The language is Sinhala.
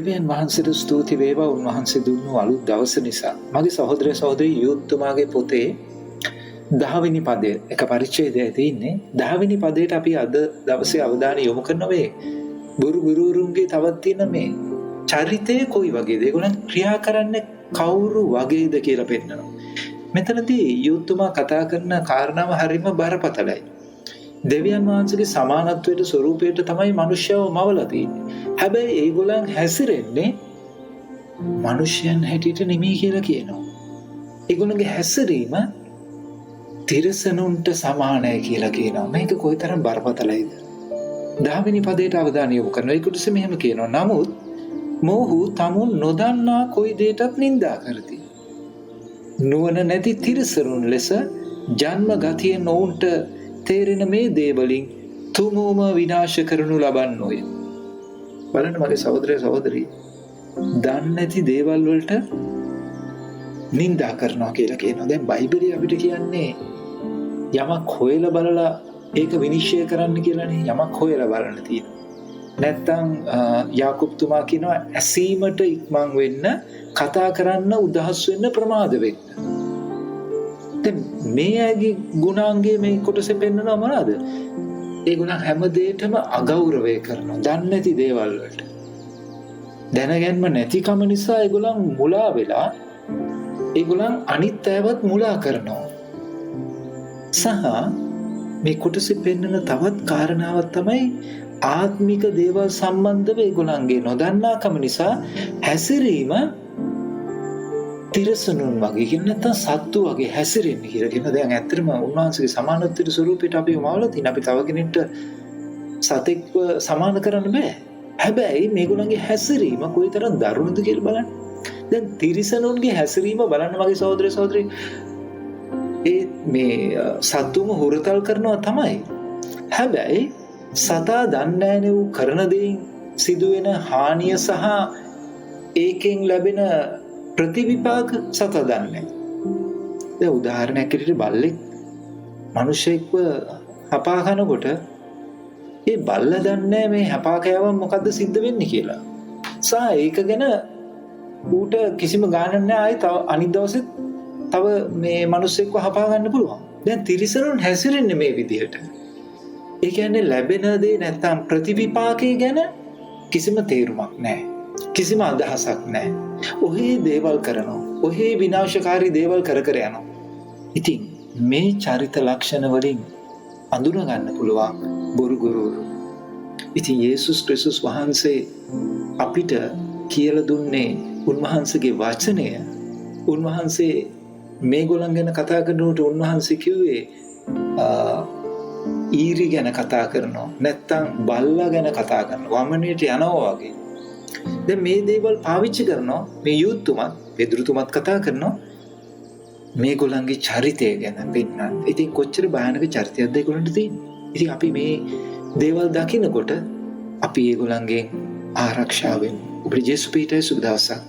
දෙවියන් වහන්සේට ස්තුති වේවා උන්වහන්සේ දුන්නු අලුත් දවස නිසා. මගේ සහෝදර සහෝදරී යුත්තුමාගේ පොතේ 10 වෙනි පදය එක පරිච්ඡේදයක තියෙන්නේ. 10 වෙනි පදයට අපි අද දවසේ අවධානය යොමු කරනවා ගුරුවරුන්ගේ තවත් තියෙන මේ චරිතය කොයි වගේද? ඒගොල්ලන් ක්‍රියා කරන්නේ කවුරු වගේද කියලා පෙන්නනවා. මෙතනදී යුත්තුමා කතා කරන කාරණාව හරිම බරපතලයි. දෙවියන් වහන්සේගේ සමානත්වයට ස්වරූපයට තමයි මිනිස්යව මවලා තියෙන්නේ. හැබැයි ඒගොල්ලන් හැසිරෙන්නේ මිනිස්යන් හැටියට නෙමෙයි කියලා කියනවා. ඒගොල්ලන්ගේ හැසිරීම තිරසනුන්ට සමානයි කියලා කියනවා. මේක කොයිතරම් බරපතලයිද? 10 වෙනි පදයට අවධානය යොමු කරනවා. ඒකට මෙහෙම කියනවා. නමුත් මොහු තමුන් නොදන්නා කොයි දෙයකටත් නිඳා කරති. නුවණ නැති තිරසනුන් ලෙස ජන්ම ගතිය නොඋන්ට තේරෙන මේ දේවලින් තුමෝම විනාශ කරනු ලබන්නෝය. බලන්න මගේ සහෝදරය සහෝදරී, දන්නේ නැති දේවල් වලට නිඳා කරනවා කියලා කියනවා. දැන් බයිබලයේ අපිට කියන්නේ යමක් හොයලා බලලා ඒක විනිශ්චය කරන්න කියලානේ. යමක් හොයලා බලන්න තියෙනවා. නැත්තම් යාකෝබ්තුමා කියනවා ඇසීමට ඉක්මන් වෙන්න, කතා කරන්න උදහස් වෙන්න, ප්‍රමාද වෙන්න. දැන් මේ අයගේ ගුණාංගයේ මේ කොටසේ පෙන්නනවා මොනවාද? ඒගොල්ලන් හැම දෙයකම අගෞරවය කරනවා. දන්නේ නැති දේවල් වලට. දැනගැන්ම නැතිකම නිසා ඒගොල්ලන් මුලා වෙලා ඒගොල්ලන් අනිත් අයවත් මුලා කරනවා. සහ මේ කොටසේ පෙන්නන තවත් කාරණාවක් තමයි ආත්මික දේවල් සම්බන්ධව ඒගොල්ලන්ගේ නොදන්නාකම නිසා හැසිරීම තිරසනුන් වගේ කියන්නේ නැත්නම් සත්තු වගේ හැසිරෙන්නේ කියලා කියන. දැන් ඇත්තටම උන්වහන්සේගේ සමානත්වයට ස්වරූපයට අපි වමවලා තියෙන. අපි තව කෙනෙක්ට සතෙක්ව සමාන කරන්න බෑ. හැබැයි මේගොල්ලන්ගේ හැසිරීම කොයිතරම් දරුණුද කියලා බලන්න. දැන් තිරසනුන්ගේ හැසිරීම බලන්න මගේ සහෝදර සහෝදරී, ඒ මේ සතුම හුරතල් කරනවා තමයි. හැබැයි සතා දන්නේ නැහැ නේ කරන දෙයින් සිදුවෙන හානිය සහ ඒකෙන් ලැබෙන ප්‍රතිවිපාක සතා දන්නේ. දැන් උදාහරණයක් විදිහට බල්ලෙක් මිනිසෙක්ව හපා කනකොට ඒ බල්ලා දන්නේ මේ හපා කෑවම මොකද්ද සිද්ධ වෙන්නේ කියලා. සහ ඒක ගැන ඌට කිසිම ගානක් නැහැ. ආයි තව අනිත් දවසෙත් තව මේ මිනිස්සෙක්ව හපා ගන්න පුළුවන්. දැන් තිරිසනුන් හැසිරෙන්නේ මේ විදිහට. ඒ කියන්නේ ලැබෙන දේ නැත්තම් ප්‍රතිවිපාකේ ගැන කිසිම තේරුමක් නැහැ. කිසිම අදහසක් නැහැ. ඔහේ දේවල් කරනවා. ඔහේ විනාශකාරී දේවල් කර යනවා. ඉතින් මේ චරිත ලක්ෂණ වලින් අඳුන ගන්න පුළුවන් බොරු ගුරුවරු. ඉතින් යේසුස් ක්‍රිස්තුස් වහන්සේ අපිට කියලා දුන්නේ උන්වහන්සේගේ වචනය. උන්වහන්සේ මේගොල්ලන් ගැන කතා කරනකොට උන්වහන්සේ කිව්වේ ඊරි ගැන කතා කරනවා. නැත්තම් බල්ලා ගැන කතා කරනවා. වමනේට යනවා වගේ. දැන් මේ දේවල් පාවිච්චි කරනවා මේ යුත්තුමත් පෙදුරුතුමත් කතා කරනවා මේගොල්ලන්ගේ චරිතය ගැන පෙන්නන්න. ඉතින් කොච්චර භයානක චරිතයක්ද ඒගොල්ලන්ට තියෙන්නේ. ඉතින් අපි මේ දේවල් දකිනකොට අපි ඒගොල්ලන්ගෙන් ආරක්ෂා වෙන්න. ඔබට ජේසුස් පිටේ සුබ දවසක්.